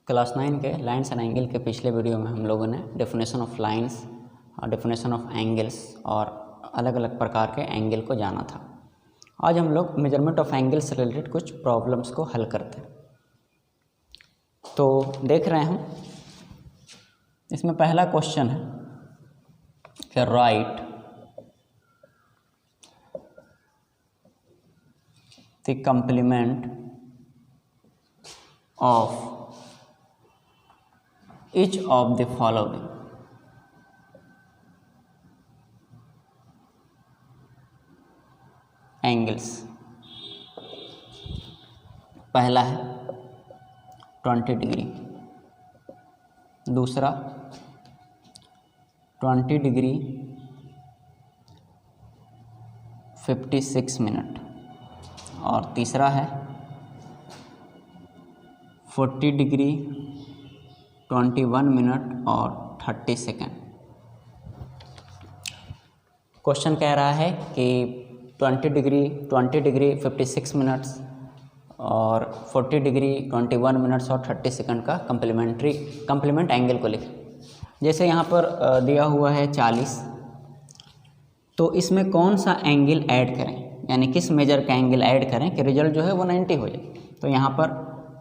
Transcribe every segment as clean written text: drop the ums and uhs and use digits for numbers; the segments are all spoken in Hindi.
क्लास 9 के लाइन्स एंड एंगल के पिछले वीडियो में हम लोगों ने डेफिनेशन ऑफ लाइन्स और डेफिनेशन ऑफ एंगल्स और अलग अलग प्रकार के एंगल को जाना था। आज हम लोग मेजरमेंट ऑफ एंगल से रिलेटेड कुछ प्रॉब्लम्स को हल करते हैं। तो देख रहे हैं हम, इसमें पहला क्वेश्चन है कि right the complement of each of the following angles। पहला है 20 डिग्री, दूसरा 20 डिग्री 56 मिनट और तीसरा है 40 डिग्री 21 मिनट और 30 सेकेंड। क्वेश्चन कह रहा है कि 20 डिग्री 56 मिनट्स और 40 डिग्री 21 मिनट्स और 30 सेकेंड का कंप्लीमेंट एंगल को लिखें। जैसे यहाँ पर दिया हुआ है 40, तो इसमें कौन सा एंगल ऐड करें, यानी किस मेजर का एंगल ऐड करें कि रिजल्ट जो है वो 90 हो जाए। तो यहाँ पर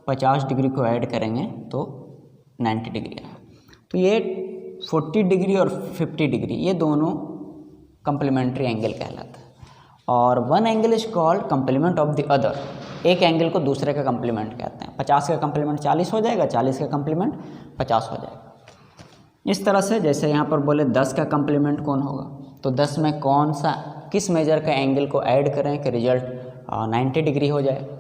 50 डिग्री को ऐड करेंगे तो 90 डिग्री है। तो ये 40 डिग्री और 50 डिग्री ये दोनों कंप्लीमेंट्री एंगल कहलाता है। और one angle is called complement of the other. एक एंगल को दूसरे का कंप्लीमेंट कहते हैं। 50 का कंप्लीमेंट 40 हो जाएगा, 40 का कंप्लीमेंट 50 हो जाएगा। इस तरह से जैसे यहाँ पर बोले 10 का कंप्लीमेंट कौन होगा, तो 10 में कौन सा किस मेजर का एंगल को ऐड करें कि रिजल्ट 90 डिग्री हो जाए।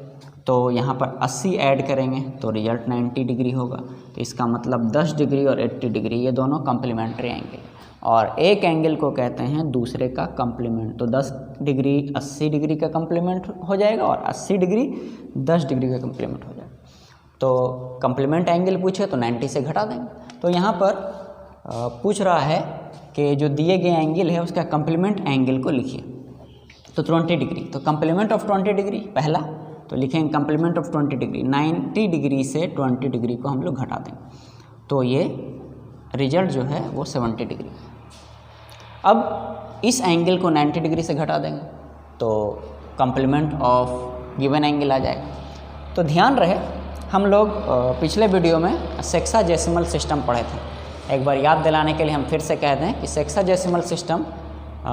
तो यहाँ पर 80 ऐड करेंगे तो रिजल्ट 90 डिग्री होगा। तो इसका मतलब 10 डिग्री और 80 डिग्री ये दोनों कंप्लीमेंट्री एंगल, और एक एंगल को कहते हैं दूसरे का कंप्लीमेंट। तो 10 डिग्री 80 डिग्री का कंप्लीमेंट हो जाएगा और 80 डिग्री 10 डिग्री का कंप्लीमेंट हो जाएगा। तो कंप्लीमेंट एंगल पूछे तो 90 से घटा देंगे। तो यहाँ पर पूछ रहा है कि जो दिए गए एंगल है उसका कंप्लीमेंट एंगल को लिखिए। तो 20 डिग्री, तो कंप्लीमेंट ऑफ 20 डिग्री पहला, तो लिखेंगे कंप्लीमेंट ऑफ 20 डिग्री। 90 डिग्री से 20 डिग्री को हम लोग घटा देंगे तो ये रिजल्ट जो है वो 70 डिग्री। अब इस एंगल को 90 डिग्री से घटा देंगे तो कंप्लीमेंट ऑफ गिवन एंगल आ जाएगा। तो ध्यान रहे, हम लोग पिछले वीडियो में सेक्साडेसिमल सिस्टम पढ़े थे। एक बार याद दिलाने के लिए हम फिर से कह दें कि सेक्साडेसिमल सिस्टम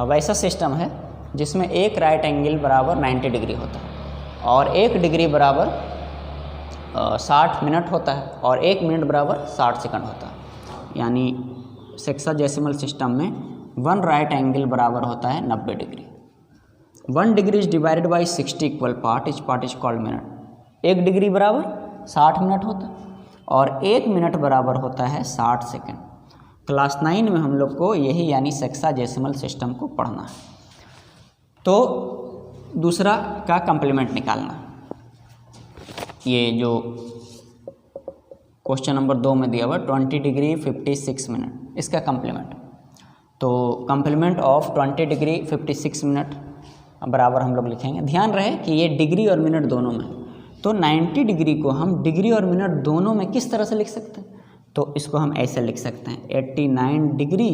वैसा सिस्टम है जिसमें एक राइट एंगल बराबर 90 डिग्री होता है और 1 डिग्री बराबर 60 मिनट होता है और 1 मिनट बराबर 60 सेकंड होता है। यानी सेक्साडेसिमल सिस्टम में 1 राइट एंगल बराबर होता है 90 degree. 1 degree is divided by 60 equal part, each part is called minute. 1 degree बराबर 60 मिनट होता है और 1 मिनट बराबर होता है 60 सेकंड। क्लास 9 में हम लोग को यही यानी सेक्साडेसिमल सिस्टम को पढ़ना है। तो दूसरा का कंप्लीमेंट निकालना, ये जो क्वेश्चन नंबर 2 में दिया हुआ 20 डिग्री 56 मिनट, इसका कंप्लीमेंट। तो कंप्लीमेंट ऑफ 20 डिग्री 56 मिनट बराबर हम लोग लिखेंगे। ध्यान रहे कि ये डिग्री और मिनट दोनों में, तो 90 डिग्री को हम डिग्री और मिनट दोनों में किस तरह से लिख सकते हैं, तो इसको हम ऐसे लिख सकते हैं 89 डिग्री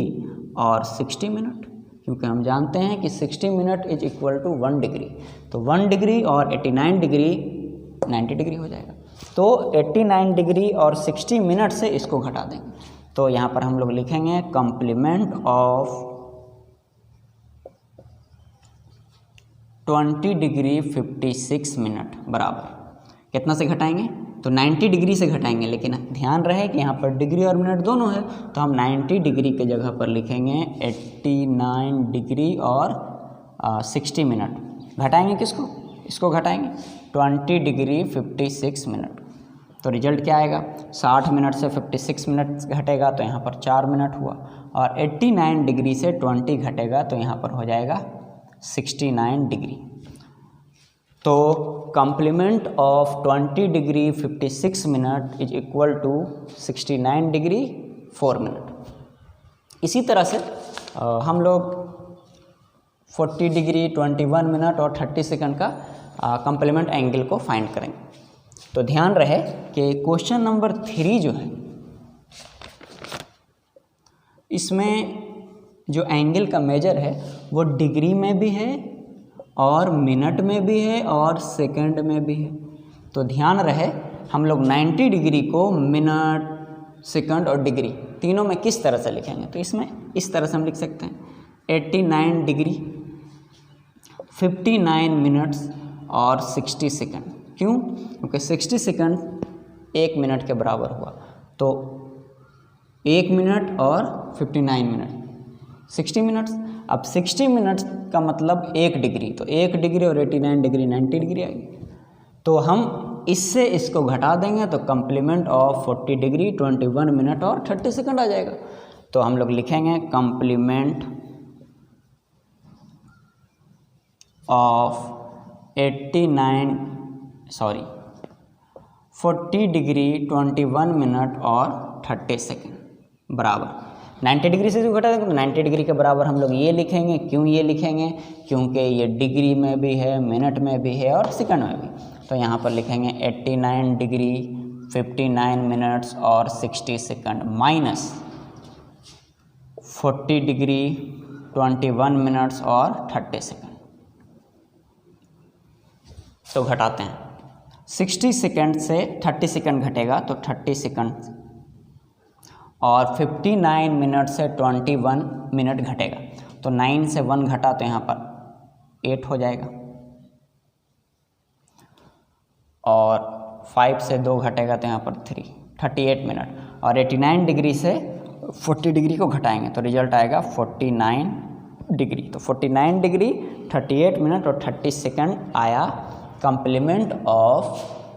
और 60 मिनट, क्योंकि हम जानते हैं कि 60 minute is equal to 1 degree. तो 1 डिग्री और 89 डिग्री 90 डिग्री हो जाएगा। तो 89 डिग्री और 60 मिनट से इसको घटा देंगे। तो यहाँ पर हम लोग लिखेंगे कंप्लीमेंट ऑफ 20 डिग्री 56 मिनट बराबर कितना से घटाएंगे, तो 90 डिग्री से घटाएंगे। लेकिन ध्यान रहे कि यहाँ पर डिग्री और मिनट दोनों है, तो हम 90 डिग्री के जगह पर लिखेंगे 89 डिग्री और 60 मिनट। घटाएंगे किसको, इसको घटाएंगे 20 डिग्री 56 मिनट। तो रिजल्ट क्या आएगा, 60 मिनट से 56 मिनट घटेगा तो यहाँ पर 4 मिनट हुआ, और 89 डिग्री से 20 घटेगा तो यहाँ पर हो जाएगा 69 डिग्री। तो complement of 20 degree 56 minute is equal to 69 degree 4 minute. इसी तरह से हम लोग 40 डिग्री 21 मिनट और 30 सेकंड का कंप्लीमेंट एंगल को फाइंड करेंगे। तो ध्यान रहे कि क्वेश्चन नंबर 3 जो है इसमें जो एंगल का मेजर है वो डिग्री में भी है और मिनट में भी है और सेकंड में भी है। तो ध्यान रहे हम लोग 90 डिग्री को मिनट, सेकंड और डिग्री तीनों में किस तरह से लिखेंगे। तो इसमें इस तरह से हम लिख सकते हैं 89 डिग्री, 59 मिनट्स और 60 सेकंड। क्यों? क्योंकि 60 सेकंड 1 मिनट के बराबर हुआ। तो 1 मिनट और 59 मिनट 60 मिनट्स। अब 60 मिनट्स का मतलब 1 डिग्री, तो 1 डिग्री और 89 डिग्री 90 डिग्री आएगी। तो हम इससे इसको घटा देंगे तो कम्प्लीमेंट ऑफ 40 डिग्री 21 मिनट और 30 सेकंड आ जाएगा। तो हम लोग लिखेंगे कम्प्लीमेंट ऑफ 40 डिग्री 21 मिनट और 30 सेकंड बराबर 90 डिग्री से जो घटा देंगे तो 90 डिग्री के बराबर हम लोग ये लिखेंगे। क्यों ये लिखेंगे? क्योंकि ये डिग्री में भी है, मिनट में भी है और सेकंड में भी। तो यहाँ पर लिखेंगे 89 डिग्री 59 मिनट्स और 60 सेकंड माइनस 40 डिग्री 21 मिनट्स और 30 सेकंड। तो घटाते हैं 60 सेकंड से 30 सेकंड घटेगा तो 30 सेकंड और 59 मिनट से 21 मिनट घटेगा। तो 9 से 1 घटा तो यहाँ पर 8 हो जाएगा और 5 से 2 घटेगा तो यहाँ पर 38 मिनट और 89 डिग्री से 40 डिग्री को घटाएंगे तो रिजल्ट आएगा 49 डिग्री। तो 49 डिग्री 38 मिनट और 30 सेकंड आया कम्प्लीमेंट ऑफ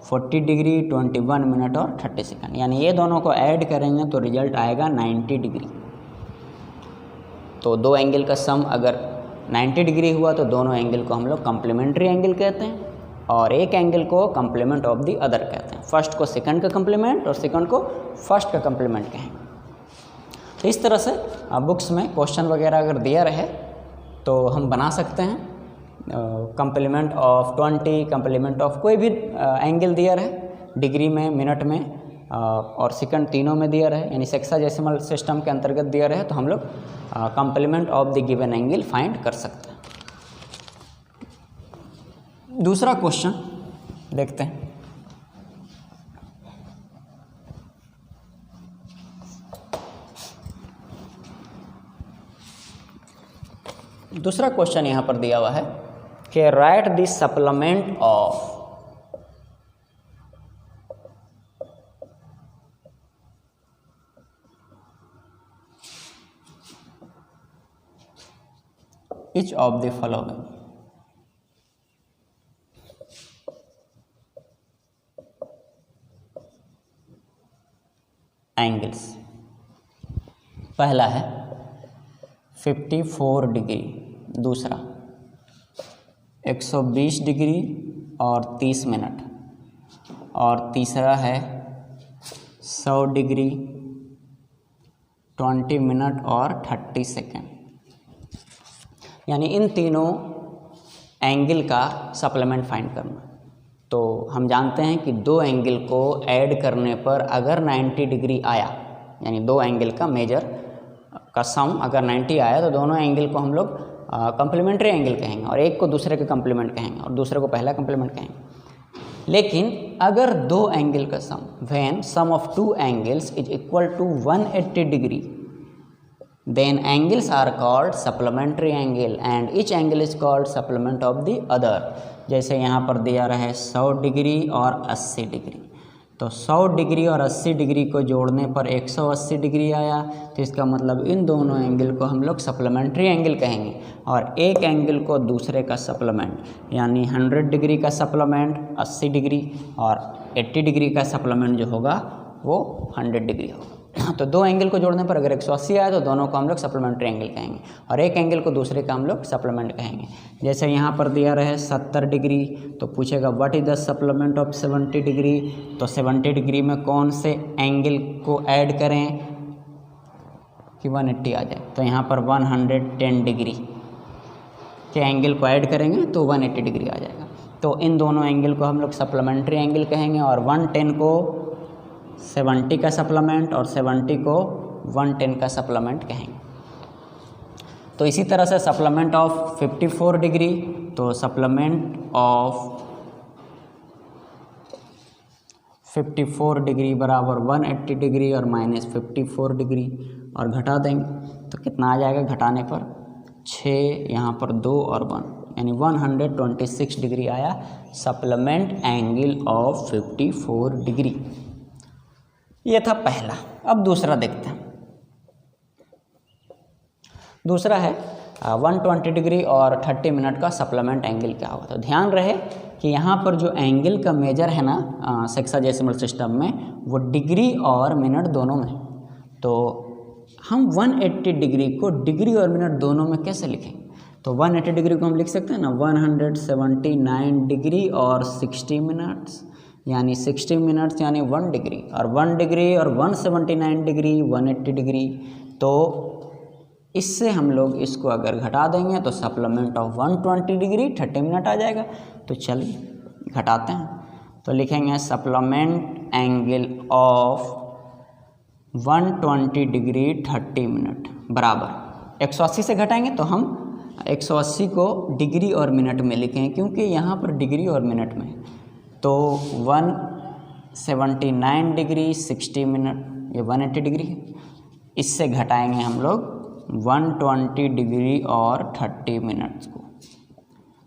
40 डिग्री 21 मिनट और 30 सेकंड। यानी ये दोनों को ऐड करेंगे तो रिजल्ट आएगा 90 डिग्री। तो दो एंगल का सम अगर 90 डिग्री हुआ तो दोनों एंगल को हम लोग कम्प्लीमेंट्री एंगल कहते हैं और एक एंगल को कम्प्लीमेंट ऑफ द अदर कहते हैं। फर्स्ट को सेकंड का कम्प्लीमेंट और सेकंड को फर्स्ट का कम्प्लीमेंट कहेंगे। तो इस तरह से बुक्स में क्वेश्चन वगैरह अगर दिया रहे तो हम बना सकते हैं। कम्प्लीमेंट ऑफ 20, कम्प्लीमेंट ऑफ कोई भी एंगल दिया रहे डिग्री में, मिनट में और सेकंड तीनों में दिया रहे, यानी सेक्साडेसिमल सिस्टम के अंतर्गत दिया रहे तो हम लोग complement of the given angle find कर सकते हैं। दूसरा क्वेश्चन देखते हैं। दूसरा क्वेश्चन यहाँ पर दिया हुआ है कि right the supplement of each of the following angles. पहला है 54 डिग्री, दूसरा 120 डिग्री और 30 मिनट और तीसरा है 100 डिग्री 20 मिनट और 30 सेकेंड। यानी इन तीनों एंगल का सप्लीमेंट फाइंड करना। तो हम जानते हैं कि दो एंगल को ऐड करने पर अगर 90 डिग्री आया, यानी दो एंगल का मेजर का सम अगर 90 आया तो दोनों एंगल को हम लोग कम्प्लीमेंट्री एंगल कहेंगे और एक को दूसरे के कम्प्लीमेंट कहेंगे और दूसरे को पहला कम्प्लीमेंट कहेंगे। लेकिन अगर दो एंगल का sum, when sum of two angles is equal to 180 degree, then angles are called supplementary angle and each angle is called supplement of the other। जैसे यहाँ पर दिया रहे 100 डिग्री और 80 डिग्री, तो 100 डिग्री और 80 डिग्री को जोड़ने पर 180 डिग्री आया, तो इसका मतलब इन दोनों एंगल को हम लोग सप्लीमेंट्री एंगल कहेंगे और एक एंगल को दूसरे का सप्लीमेंट, यानी 100 डिग्री का सप्लीमेंट 80 डिग्री और 80 डिग्री का सप्लीमेंट जो होगा वो 100 डिग्री होगा। तो दो एंगल को जोड़ने पर अगर 180 आए तो दोनों को हम लोग सप्लीमेंट्री एंगल कहेंगे और एक एंगल को दूसरे का हम लोग सप्लीमेंट कहेंगे। जैसे यहाँ पर दिया रहे 70 डिग्री, तो पूछेगा what is the supplement of 70 degree, तो 70 डिग्री में कौन से एंगल को ऐड करें कि 180 आ जाए। तो यहाँ पर 110 डिग्री के एंगल को ऐड करेंगे तो 180 डिग्री आ जाएगा। तो इन दोनों एंगल को हम लोग सप्लीमेंट्री एंगल कहेंगे, और 110 को 70 का सप्लीमेंट और 70 को 110 का सप्लीमेंट कहेंगे। तो इसी तरह से सप्लीमेंट ऑफ 54 डिग्री, तो सप्लीमेंट ऑफ 54 डिग्री बराबर 180 डिग्री और माइनस 54 डिग्री, और घटा देंगे तो कितना आ जाएगा घटाने पर 6, यहाँ पर 2 और 1, यानी 126 डिग्री आया सप्लीमेंट एंगल ऑफ 54 डिग्री। ये था पहला। अब दूसरा देखते हैं। दूसरा है 120 डिग्री और 30 मिनट का सप्लीमेंट एंगल क्या होगा। तो ध्यान रहे कि यहाँ पर जो एंगल का मेजर है ना सेक्साडेसिमल सिस्टम में, वो डिग्री और मिनट दोनों में। तो हम 180 डिग्री को डिग्री और मिनट दोनों में कैसे लिखेंगे? तो 180 डिग्री को हम लिख सकते हैं ना 179 डिग्री और 60 मिनट्स, यानी 60 मिनट्स यानी 1 डिग्री, और 1 डिग्री और 179 डिग्री 180 डिग्री। तो इससे हम लोग इसको अगर घटा देंगे तो सप्लीमेंट ऑफ 120 डिग्री 30 मिनट आ जाएगा। तो चलिए घटाते हैं। तो लिखेंगे supplement angle of 120 degree 30 minute बराबर 180 से घटाएंगे तो हम 180 को डिग्री और मिनट में लिखेंगे, क्योंकि यहाँ पर डिग्री और मिनट में। तो 179 डिग्री 60 मिनट, ये 180 डिग्री है। इससे घटाएंगे हम लोग 120 डिग्री और 30 मिनट्स को।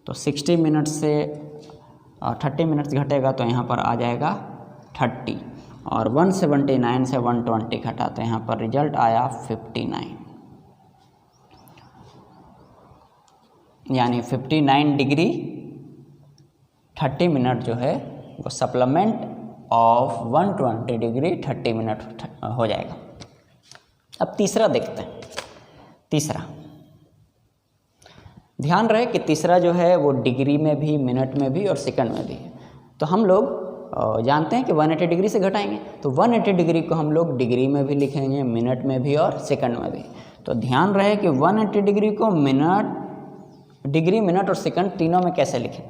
तो 60 मिनट से 30 मिनट्स घटेगा तो यहाँ पर आ जाएगा 30, और 179 से 120 घटा तो यहाँ पर रिजल्ट आया 59, यानी 59 डिग्री 30 मिनट जो है वो सप्लीमेंट ऑफ 120 डिग्री 30 मिनट हो जाएगा। अब तीसरा देखते हैं। तीसरा ध्यान रहे कि तीसरा जो है वो डिग्री में भी, मिनट में भी और सेकंड में भी है। तो हम लोग जानते हैं कि 180 डिग्री से घटाएंगे, तो 180 डिग्री को हम लोग डिग्री में भी लिखेंगे, मिनट में भी और सेकंड में भी। तो ध्यान रहे कि 180 डिग्री को मिनट, डिग्री, मिनट और सेकंड तीनों में कैसे लिखें।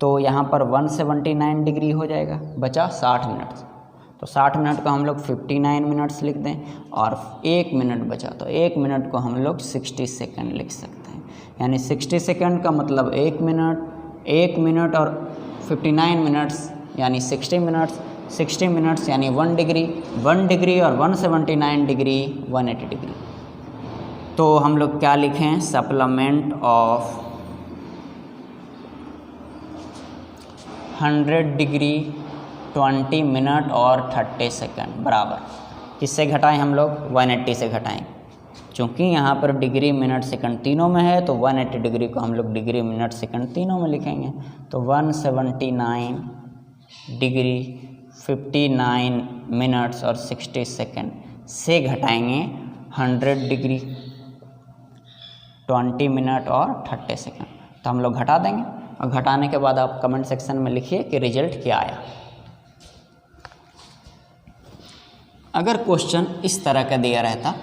तो यहाँ पर 179 डिग्री हो जाएगा, बचा 60 मिनट। तो 60 मिनट को हम लोग 59 मिनट्स लिख दें, और 1 मिनट बचा तो 1 मिनट को हम लोग 60 सेकंड लिख सकते हैं। यानी 60 सेकंड का मतलब 1 मिनट और 59 मिनट्स यानी 60 मिनट्स, 60 मिनट्स यानी 1 डिग्री, 1 डिग्री और 179 डिग्री 180 डिग्री। तो हम लोग क्या लिखें, सप्लीमेंट ऑफ 100 डिग्री 20 मिनट और 30 सेकंड बराबर किससे घटाएं हम लोग, 180 से घटाएं। चूँकि यहाँ पर डिग्री, मिनट, सेकंड तीनों में है, तो 180 डिग्री को हम लोग डिग्री, मिनट, सेकंड तीनों में लिखेंगे। तो 179 डिग्री 59 मिनट्स और 60 सेकंड से घटाएंगे 100 डिग्री 20 मिनट और 30 सेकंड। तो हम लोग घटा देंगे, और घटाने के बाद आप कमेंट सेक्शन में लिखिए कि रिजल्ट क्या आया। अगर क्वेश्चन इस तरह का दिया रहता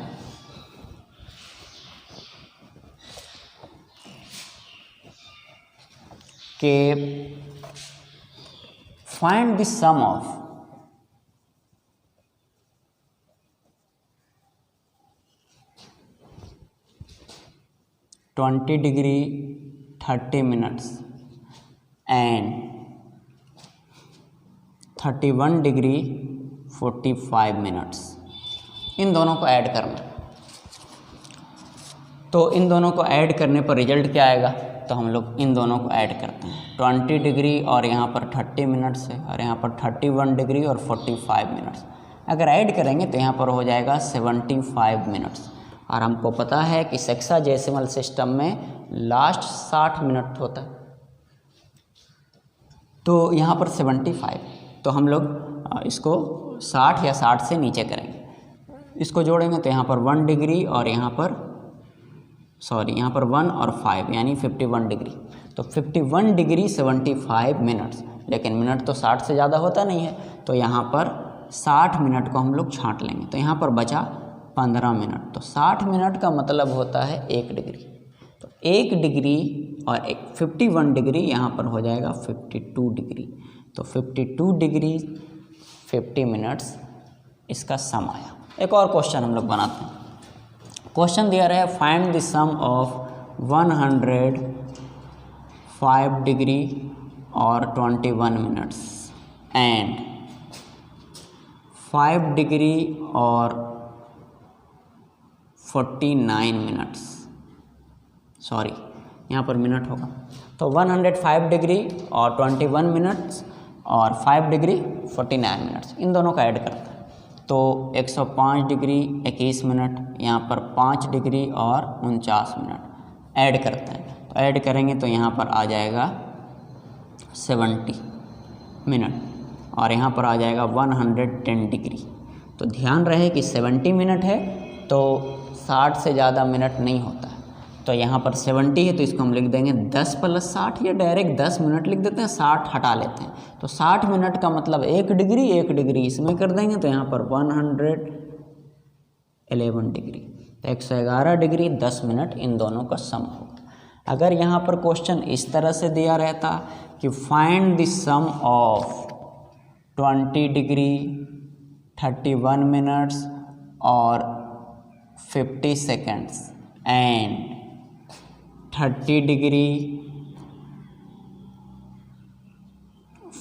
कि find the sum of twenty degree 30 minutes and 31 degree 45 minutes, इन दोनों को ऐड करना। तो इन दोनों को ऐड करने पर रिजल्ट क्या आएगा, तो हम लोग इन दोनों को ऐड करते हैं। 20 डिग्री और यहाँ पर 30 मिनट्स है, और यहाँ पर 31 डिग्री और 45 मिनट्स अगर ऐड करेंगे तो यहाँ पर हो जाएगा 75 मिनट्स। और हमको पता है कि सेक्साडेसिमल सिस्टम में लास्ट 60 मिनट होता है, तो यहाँ पर 75, तो हम लोग इसको 60 या 60 से नीचे करेंगे। इसको जोड़ेंगे तो यहाँ पर 1 डिग्री और यहाँ पर यहाँ पर 1 और 5 यानी 51 डिग्री। तो 51 डिग्री 75 मिनट्स, लेकिन मिनट तो 60 से ज़्यादा होता नहीं है, तो यहाँ पर 60 मिनट को हम लोग छांट लेंगे। तो यहाँ पर बचा 15 मिनट। तो 60 मिनट का मतलब होता है 1 डिग्री। तो 1 डिग्री और एक 51 डिग्री यहाँ पर हो जाएगा 52 डिग्री। तो 52 डिग्री 50 मिनट्स इसका सम आया। एक और क्वेश्चन हम लोग बनाते हैं। क्वेश्चन दिया रहा है find the sum of 105 degree और 21 मिनट्स एंड 5 डिग्री और 49 मिनट्स, सॉरी यहाँ पर मिनट होगा। तो 105 डिग्री और 21 मिनट्स और 5 डिग्री 49 मिनट्स, इन दोनों का ऐड करते हैं। तो 105 डिग्री 21 मिनट, यहाँ पर 5 डिग्री और 49 मिनट ऐड करते हैं। तो ऐड करेंगे तो यहाँ पर आ जाएगा 70 मिनट और यहाँ पर आ जाएगा 110 डिग्री। तो ध्यान रहे कि 70 मिनट है तो 60 से ज़्यादा मिनट नहीं होता है। तो यहाँ पर 70 है तो इसको हम लिख देंगे 10 + 60 या डायरेक्ट 10 मिनट लिख देते हैं, 60 हटा लेते हैं। तो 60 मिनट का मतलब 1 डिग्री इसमें कर देंगे तो यहाँ पर 111 डिग्री। तो 111 डिग्री 10 मिनट इन दोनों का सम होगा। अगर यहाँ पर क्वेश्चन इस तरह से दिया रहता कि find the sum of 20 degree 31 minutes और 50 सेकेंड्स एंड 30 डिग्री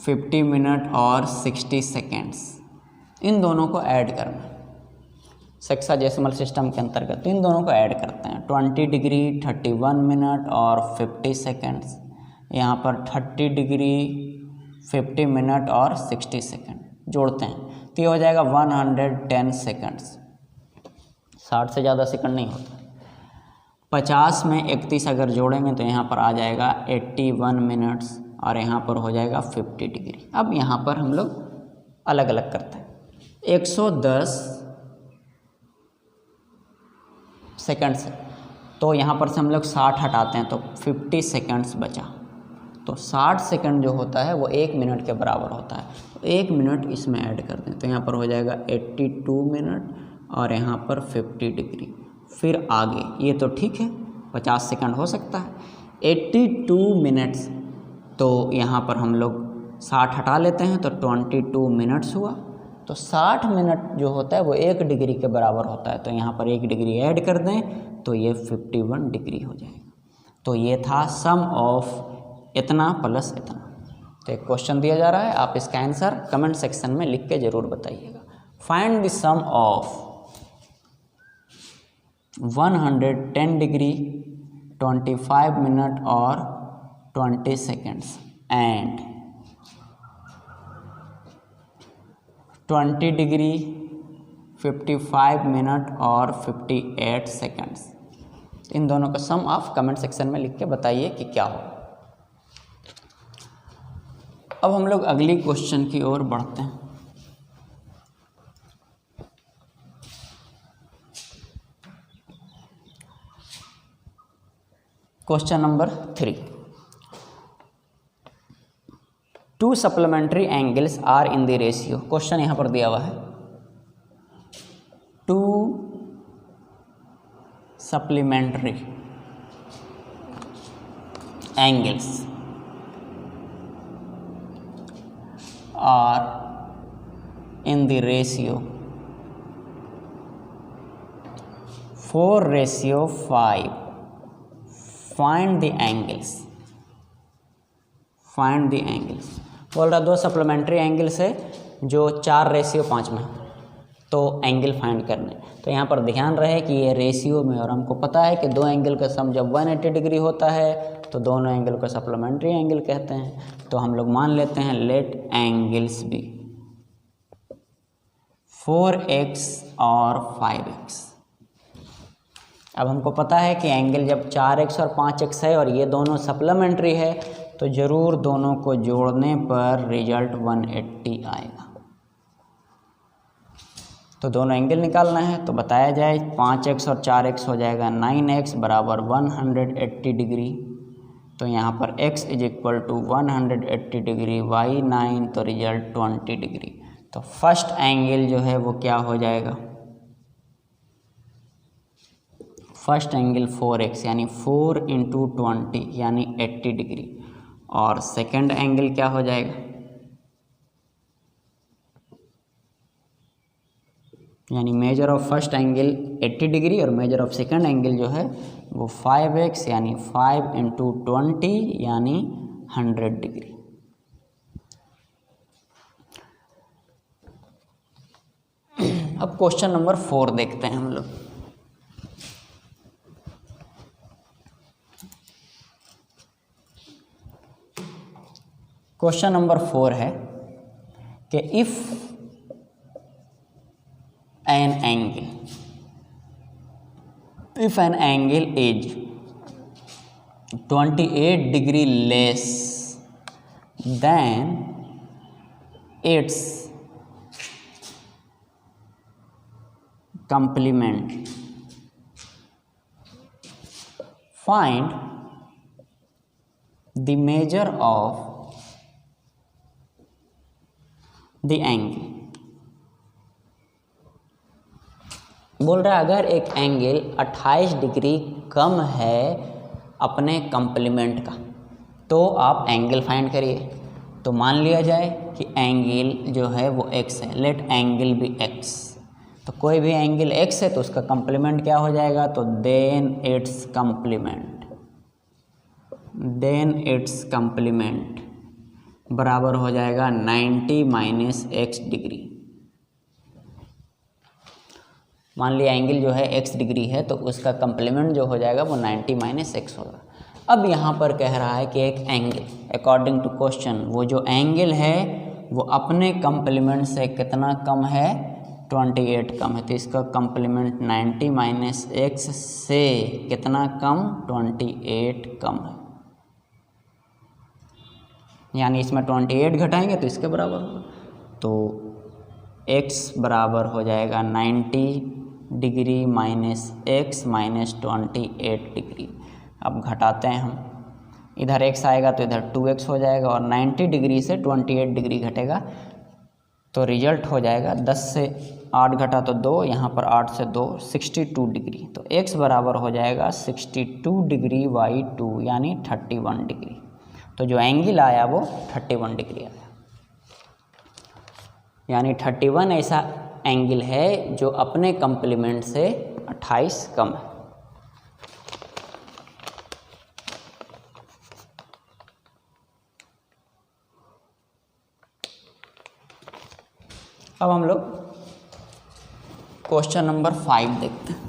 50 मिनट और 60 सेकेंड्स, इन दोनों को ऐड करना है सेक्साडेसिमल सिस्टम के अंतर्गत। तो इन दोनों को ऐड करते हैं 20 डिग्री 31 मिनट और 50 सेकेंड्स, यहाँ पर 30 डिग्री 50 मिनट और 60 सेकेंड जोड़ते हैं तो ये हो जाएगा 110 सेकेंड्स। 60 से ज़्यादा सेकंड नहीं होता। 50 में 31 अगर जोड़ेंगे तो यहाँ पर आ जाएगा 81 मिनट्स और यहाँ पर हो जाएगा 50 डिग्री। अब यहाँ पर हम लोग अलग अलग करते हैं। 110 सेकंड से तो यहाँ पर से हम लोग 60 हटाते हैं तो 50 सेकंड्स बचा। तो 60 सेकंड जो होता है वो 1 मिनट के बराबर होता है। तो 1 मिनट इसमें ऐड कर दें तो यहाँ पर हो जाएगा 82 मिनट और यहाँ पर 50 डिग्री। फिर आगे ये तो ठीक है 50 सेकंड हो सकता है। 82 मिनट्स तो यहाँ पर हम लोग 60 हटा लेते हैं तो 22 मिनट्स हुआ। तो 60 मिनट जो होता है वो 1 डिग्री के बराबर होता है। तो यहाँ पर 1 डिग्री ऐड कर दें तो ये 51 डिग्री हो जाएगा। तो ये था सम ऑफ इतना प्लस इतना। तो एक क्वेश्चन दिया जा रहा है, आप इसका आंसर कमेंट सेक्शन में लिख के ज़रूर बताइएगा। Find the sum of 110 degree 25 minute और 20 सेकेंड्स एंड 20 डिग्री 55 मिनट और 58 सेकेंड्स। इन दोनों का सम आप कमेंट सेक्शन में लिख के बताइए कि क्या हो। अब हम लोग अगली क्वेश्चन की ओर बढ़ते हैं। Question number 3, 2 supplementary angles are in the ratio. Question यहाँ पर दिया हुआ है 2 supplementary angles are in the ratio 4:5। Find the angles. Find the angles बोल रहा 2 सप्लीमेंट्री एंगल्स है जो 4:5 में है, तो एंगल फाइंड करने। तो यहाँ पर ध्यान रहे कि ये रेशियो में, और हमको पता है कि 2 एंगल का सम जब 180 डिग्री होता है तो दोनों एंगल को सप्लीमेंट्री एंगल कहते हैं। तो हम लोग मान लेते हैं लेट एंगल्स बी 4x और 5x। अब हमको पता है कि एंगल जब 4x और 5x है और ये दोनों सप्लीमेंट्री है तो ज़रूर दोनों को जोड़ने पर रिजल्ट 180 आएगा। तो दोनों एंगल निकालना है तो बताया जाए 5x और 4x हो जाएगा 9x बराबर 180 डिग्री। तो यहाँ पर x = 180 डिग्री y 9 तो रिजल्ट 20 डिग्री। तो फर्स्ट एंगल जो है वो क्या हो जाएगा फर्स्ट एंगल 4x यानी 4 इंटू 20 यानी 80 डिग्री, और सेकंड एंगल क्या हो जाएगा, यानी measure of first angle 80 degree और मेजर ऑफ सेकंड एंगल जो है वो 5x यानी 5 इंटू 20 यानी 100 डिग्री। अब क्वेश्चन नंबर 4 देखते हैं हम लोग। क्वेश्चन नंबर 4 है कि if an angle is 28 degree less than its complement, find the measure of the angle। बोल रहा है अगर एक एंगल 28 डिग्री कम है अपने कंप्लीमेंट का तो आप एंगल फाइंड करिए। तो मान लिया जाए कि एंगल जो है वो x है, लेट एंगल भी x। तो कोई भी एंगल x है तो उसका कंप्लीमेंट क्या हो जाएगा, तो देन इट्स कंप्लीमेंट बराबर हो जाएगा 90 माइनस x डिग्री। मान लिया एंगल जो है x डिग्री है तो उसका कंप्लीमेंट जो हो जाएगा वो 90 माइनस x होगा। अब यहाँ पर कह रहा है कि एक एंगल अकॉर्डिंग टू क्वेश्चन वो जो एंगल है वो अपने कंप्लीमेंट से कितना कम है, 28 कम है। तो इसका कंप्लीमेंट 90 माइनस x से कितना कम, 28 कम है। यानी इसमें 28 घटाएंगे तो इसके बराबर होगा। तो x बराबर हो जाएगा 90 degree minus x minus 28 degree. अब घटाते हैं हम, इधर x आएगा तो इधर 2x हो जाएगा और 90 डिग्री से 28 डिग्री घटेगा तो रिजल्ट हो जाएगा 10 से 8 घटा तो 2, यहाँ पर 8 से 2 62 डिग्री। तो x बराबर हो जाएगा 62 डिग्री बाई 2 यानी 31 डिग्री। तो जो एंगल आया वो 31 डिग्री आया, यानी 31 ऐसा एंगल है जो अपने कंप्लीमेंट से 28 कम है। अब हम लोग क्वेश्चन नंबर 5 देखते हैं।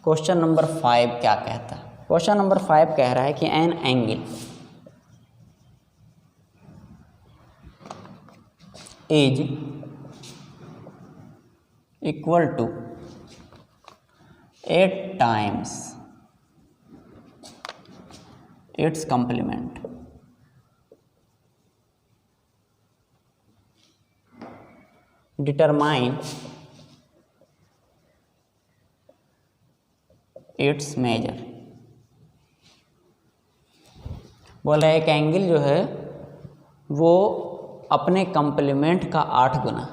क्वेश्चन नंबर 5 क्या कहता है, क्वेश्चन नंबर 5 कह रहा है कि an angle is equal to 8 times its complement. Determine its measure. बोल रहा है एक एंगल जो है वो अपने कंप्लीमेंट का 8 गुना,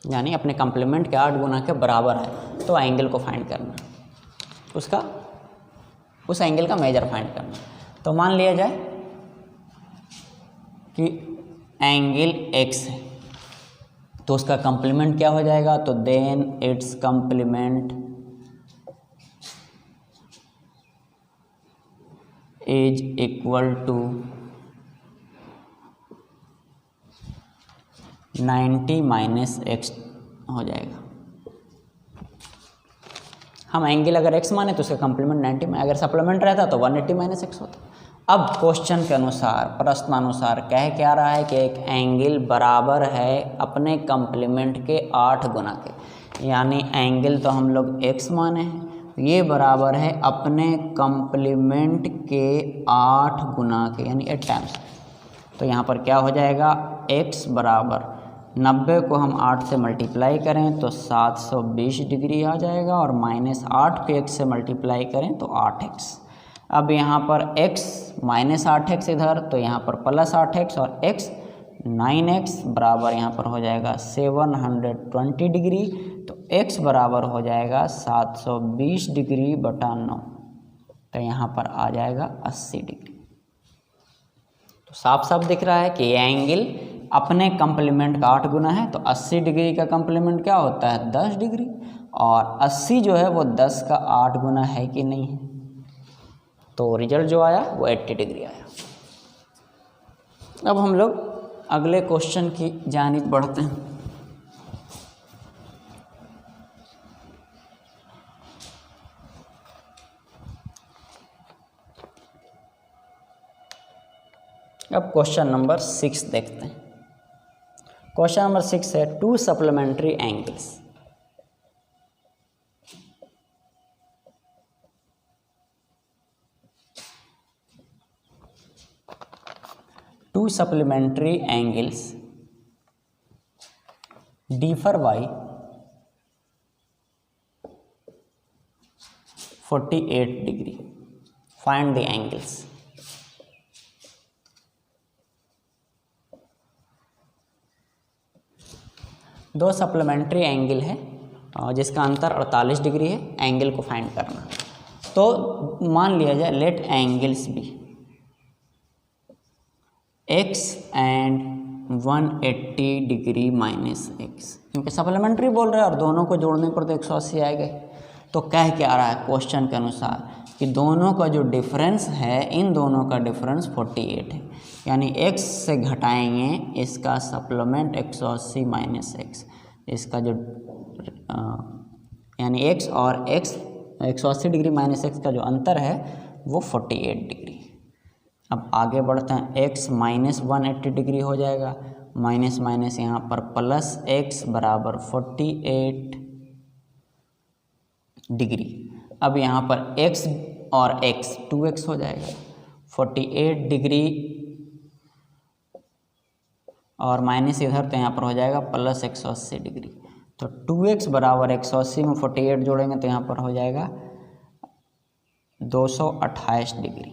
यानी अपने कंप्लीमेंट के 8 गुना के बराबर है, तो एंगल को फाइंड करना, उस एंगल का मेजर फाइंड करना। तो मान लिया जाए कि एंगल x है तो उसका कंप्लीमेंट क्या हो जाएगा, तो then its complement is equal to 90 minus x हो जाएगा। हम एंगल अगर x माने तो उसका कंप्लीमेंट 90 में, अगर सप्लीमेंट रहता तो 180 माइनस x होता। अब क्वेश्चन के अनुसार, प्रश्न अनुसार कह क्या रहा है कि एक एंगल बराबर है अपने कंप्लीमेंट के 8 गुना के, यानी एंगल तो हम लोग x माने हैं, ये बराबर है अपने कंप्लीमेंट के 8 गुना के, यानी 8 टाइम्स। तो यहाँ पर क्या हो जाएगा, x बराबर 90 को हम 8 से मल्टीप्लाई करें तो 720 डिग्री आ जाएगा, और माइनस 8 को x से मल्टीप्लाई करें तो 8x। अब यहाँ पर x माइनस 8x इधर, तो यहाँ पर प्लस 8x और x 9x बराबर यहाँ पर हो जाएगा 720 डिग्री, तो x बराबर हो जाएगा 720 डिग्री बटा 9, तो यहाँ पर आ जाएगा 80 डिग्री। तो साफ साफ दिख रहा है कि ये एंगल अपने कंप्लीमेंट का 8 गुना है, तो 80 डिग्री का कंप्लीमेंट क्या होता है 10 डिग्री, और 80 जो है वो 10 का 8 गुना है कि नहीं है। तो रिजल्ट जो आया वो 80 डिग्री आया। अब हम लोग अगले क्वेश्चन की जानिब बढ़ते हैं। अब क्वेश्चन नंबर 6 देखते हैं। क्वेश्चन नंबर 6 है 2 supplementary angles. Two supplementary angles differ by 48 degree. Find the angles. दो सप्लीमेंट्री एंगल है जिसका अंतर 48 डिग्री है, एंगल को फाइंड करना। तो मान लिया जाए let angles be x and 180 degree minus x, क्योंकि सप्लीमेंट्री बोल रहे हैं और दोनों को जोड़ने पर तो 180 आएगा। तो कह के आ रहा है क्वेश्चन के अनुसार कि दोनों का जो डिफरेंस है, इन दोनों का डिफरेंस 48 है, यानी x से घटाएंगे इसका सप्लीमेंट 180 माइनस x, इसका जो यानी x और x 180 डिग्री माइनस x का जो अंतर है वो 48 डिग्री। अब आगे बढ़ते हैं, x माइनस 180 डिग्री हो जाएगा, माइनस माइनस यहाँ पर प्लस x बराबर 48 डिग्री। अब यहाँ पर x और x 2x हो जाएगा, 48 डिग्री और माइनस इधर तो यहाँ पर हो जाएगा प्लस 180 डिग्री। तो 2x बराबर 180 में 48 जोड़ेंगे तो यहाँ पर हो जाएगा 228 डिग्री।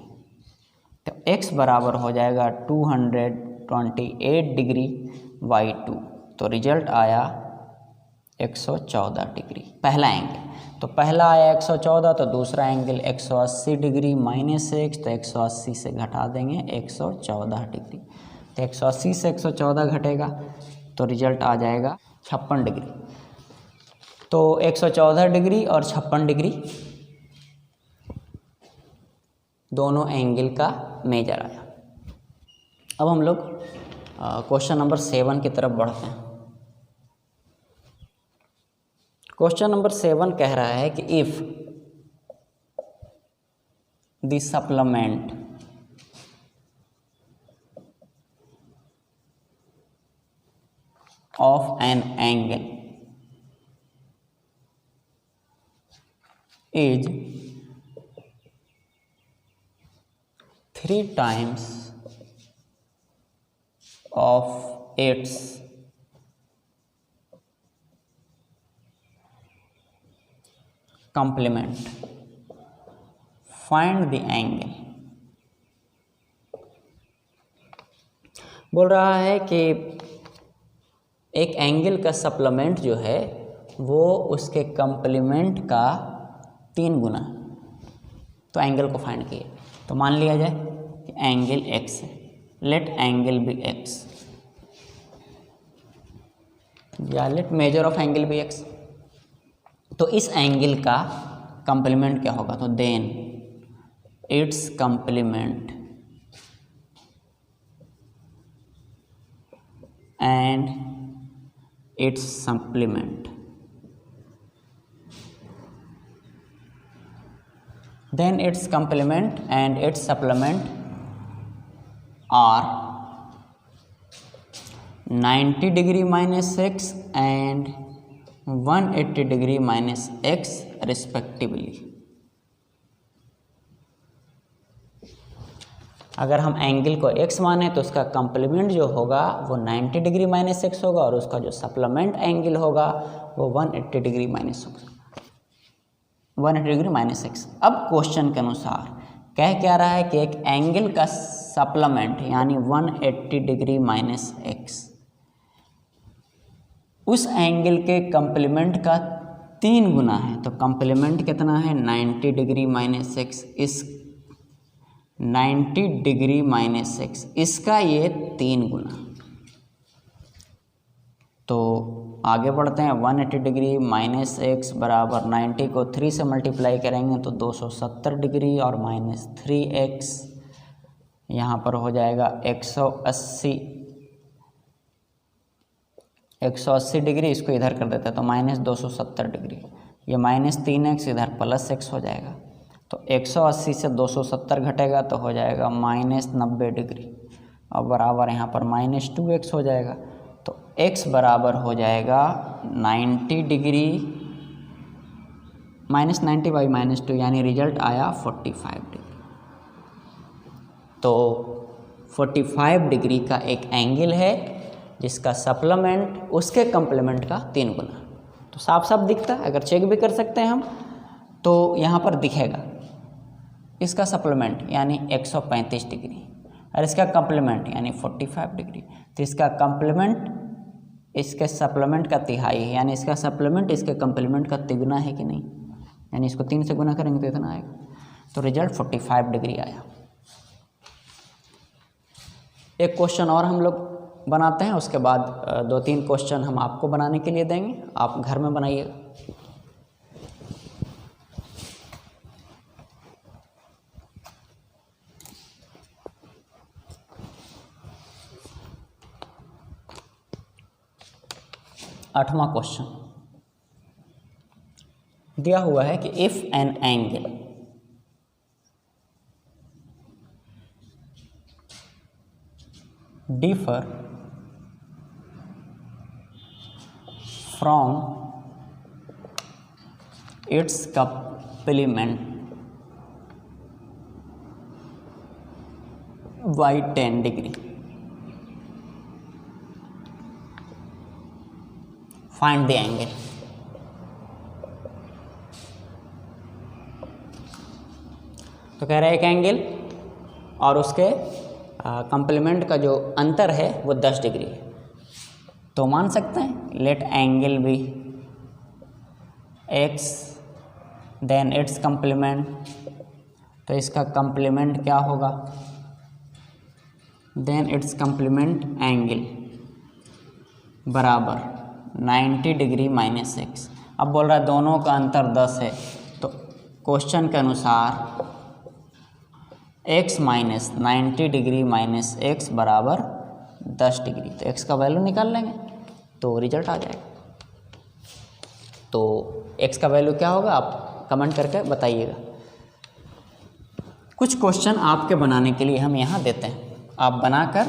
तो x बराबर हो जाएगा 228 डिग्री बाई 2, तो रिजल्ट आया 114 डिग्री पहला एंगल। तो पहला आया 114, तो दूसरा एंगल 180 डिग्री माइनस x, तो 180 से घटा देंगे 114 डिग्री। तो 180 से 114 घटेगा तो रिजल्ट आ जाएगा 56 डिग्री। तो 114 डिग्री और 56 डिग्री दोनों एंगल का मेजर आया। अब हम लोग क्वेश्चन नंबर 7 की तरफ बढ़ते हैं। क्वेश्चन नंबर 7 कह रहा है कि if the supplement of an angle is 3 times of its complement, find the angle। बोल रहा है कि एक एंगल का सप्लीमेंट जो है वो उसके कंप्लीमेंट का 3 गुना, तो एंगल को फाइंड किए। तो मान लिया जाए कि एंगल x है, लेट एंगल बी x या let measure of angle be x। तो इस एंगल का कंप्लीमेंट क्या होगा, तो then its complement and its supplement, then its complement and its supplement are 90 degree minus x and 180 degree minus x respectively। अगर हम एंगल को x माने तो उसका कंप्लीमेंट जो होगा वो 90 डिग्री माइनस x होगा और उसका जो सप्लीमेंट एंगल होगा वो 180 डिग्री माइनस होगा, 180 डिग्री माइनस x। अब क्वेश्चन के अनुसार कह क्या रहा है कि एक एंगल का सप्लीमेंट यानी 180 डिग्री माइनस एक्स, उस एंगल के कंप्लीमेंट का 3 गुना है। तो कंप्लीमेंट कितना है 90 डिग्री माइनस एक्स, इस 90 डिग्री माइनस एक्स इसका ये 3 गुना। तो आगे बढ़ते हैं। 180 डिग्री माइनस एक्स बराबर 90 को 3 से मल्टीप्लाई करेंगे तो 270 डिग्री और माइनस 3x, यहाँ पर हो जाएगा 180 डिग्री। इसको इधर कर देते हैं तो माइनस 270 डिग्री, ये माइनस 3x इधर प्लस x हो जाएगा। तो 180 से 270 घटेगा तो हो जाएगा माइनस 90 डिग्री और बराबर यहाँ पर माइनस 2x हो जाएगा। तो x बराबर हो जाएगा 90 डिग्री माइनस 90 बाई माइनस 2, यानी रिजल्ट आया 45 डिग्री। तो 45 डिग्री का एक एंगल है जिसका सप्लीमेंट उसके कंप्लीमेंट का 3 गुना। तो साफ साफ दिखता है, अगर चेक भी कर सकते हैं हम तो यहाँ पर दिखेगा इसका सप्लीमेंट यानी 135 डिग्री और इसका कंप्लीमेंट यानी 45 डिग्री। तो इसका कंप्लीमेंट इसके सप्लीमेंट का तिहाई है, यानी इसका सप्लीमेंट इसके कंप्लीमेंट का तिगुना है कि नहीं, यानी इसको 3 से गुना करेंगे तो इतना आएगा। तो रिजल्ट 45 डिग्री आया। एक क्वेश्चन और हम लोग बनाते हैं, उसके बाद 2-3 क्वेश्चन हम आपको बनाने के लिए देंगे, आप घर में बनाइएगा। आठवां क्वेश्चन दिया हुआ है कि if an angle differ from its complement by 10 degree, find the angle। तो कह रहा है एक एंगल और उसके कंप्लीमेंट का जो अंतर है वो 10 डिग्री है। तो मान सकते हैं let angle be x then its complement, तो इसका कंप्लीमेंट क्या होगा, देन इट्स कंप्लीमेंट एंगल बराबर 90 डिग्री माइनस एक्स। अब बोल रहा है दोनों का अंतर 10 है, तो क्वेश्चन के अनुसार x minus 90 degree minus x बराबर 10 डिग्री। तो x का वैल्यू निकाल लेंगे तो रिजल्ट आ जाएगा। तो x का वैल्यू क्या होगा आप कमेंट करके बताइएगा। कुछ क्वेश्चन आपके बनाने के लिए हम यहाँ देते हैं, आप बनाकर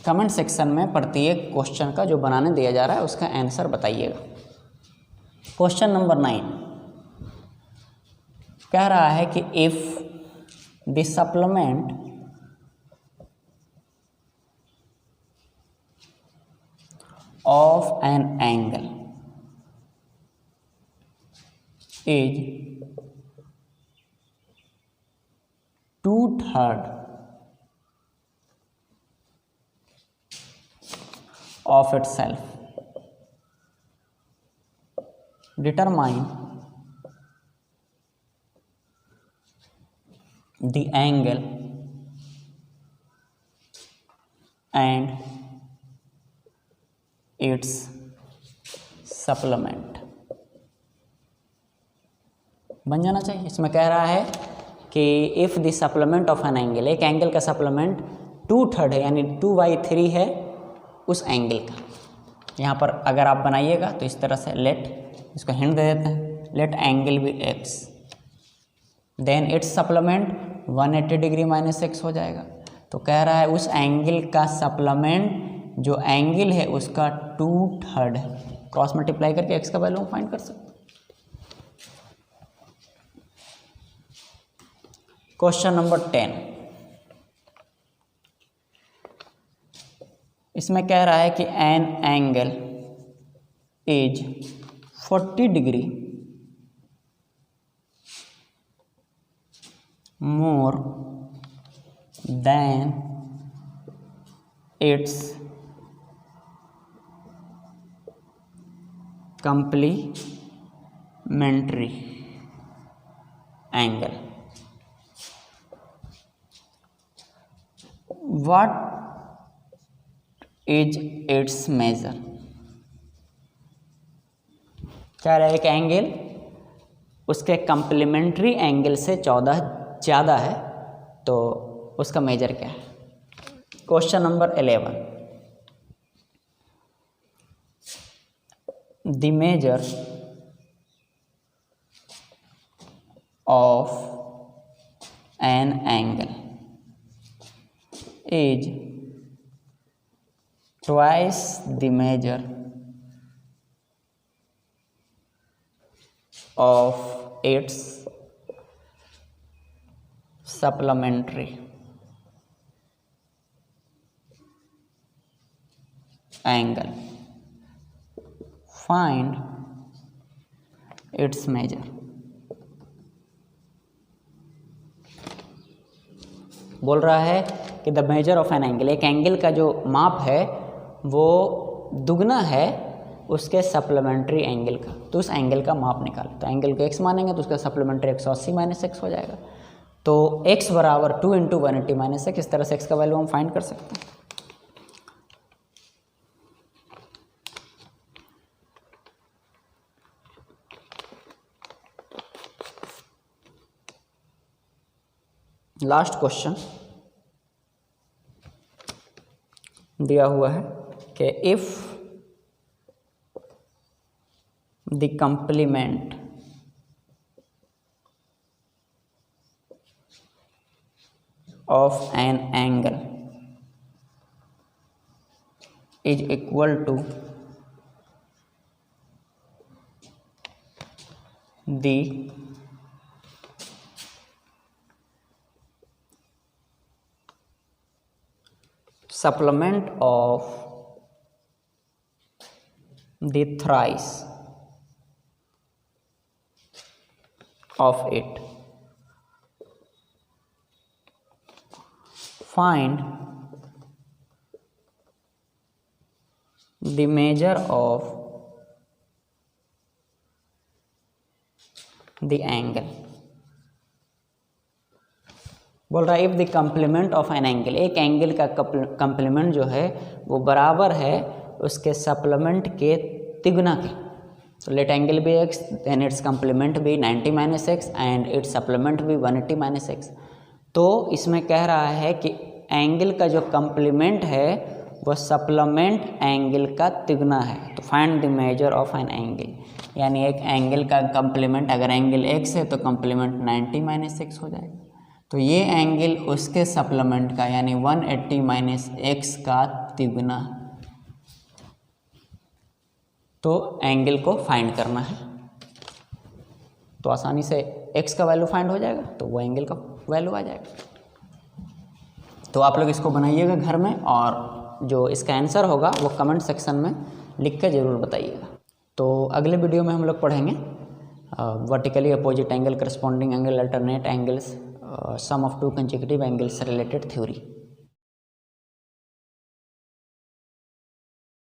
कमेंट सेक्शन में प्रत्येक क्वेश्चन का जो बनाने दिया जा रहा है उसका आंसर बताइएगा। क्वेश्चन नंबर 9 कह रहा है कि if the supplement of an angle is 2/3 of itself, determine the angle and its supplement। बन जाना चाहिए। इसमें कह रहा है कि if the supplement of an angle, एक एंगल का सप्लीमेंट 2/3 है यानी 2/3 है उस एंगल का। यहाँ पर अगर आप बनाइएगा तो इस तरह से लेट, इसको हिंट दे देते हैं, let angle be x then its supplement 180 degree minus x हो जाएगा। तो कह रहा है उस एंगल का सप्लीमेंट जो एंगल है उसका 2/3 है। क्रॉस मल्टीप्लाई करके x का वैल्यू फाइंड कर सकते हैं। क्वेश्चन नंबर 10 इसमें कह रहा है कि an angle is 40 degree more than its complementary angle. What is its measure? क्या रहा है, एक एंगल उसके कंप्लीमेंट्री एंगल से 14 ज़्यादा है तो उसका मेजर क्या है। Question number 11, the measure of an angle is twice the measure of its supplementary angle. Find its measure. बोल रहा है कि the measure of an angle, एक एंगल का जो माप है वो दुगना है उसके सप्लीमेंट्री एंगल का, तो उस एंगल का माप निकाल। तो एंगल को x मानेंगे तो उसका सप्लीमेंट्री 180 - x हो जाएगा। तो x बराबर 2 × 180 - x, इस तरह से x का वैल्यू हम फाइंड कर सकते हैं। लास्ट क्वेश्चन दिया हुआ है कि if the complement of an angle is equal to the supplement of the thrice of it. Find the measure of the angle. बोल रहा है if the complement of an angle, एक एंगल का कंप्लीमेंट जो है वो बराबर है उसके सप्लीमेंट के तिगुना के। तो let angle be x, then its complement be 90 - x and its supplement be 180 - x। तो इसमें कह रहा है कि एंगल का जो कंप्लीमेंट है वो सप्लीमेंट एंगल का तिगुना है। तो find the measure of an angle, यानी एक एंगल का कंप्लीमेंट अगर एंगल x है तो कंप्लीमेंट 90 - x हो जाएगा। तो ये एंगल उसके सप्लीमेंट का यानी 180 - x का तिगुना। तो एंगल को फाइंड करना है तो आसानी से x का वैल्यू फाइंड हो जाएगा तो वो एंगल का वैल्यू आ जाएगा। तो आप लोग इसको बनाइएगा घर में और जो इसका आंसर होगा वो कमेंट सेक्शन में लिख के ज़रूर बताइएगा। तो अगले वीडियो में हम लोग पढ़ेंगे vertically opposite angle, corresponding angle, alternate angles, sum of 2 consecutive angles related theory।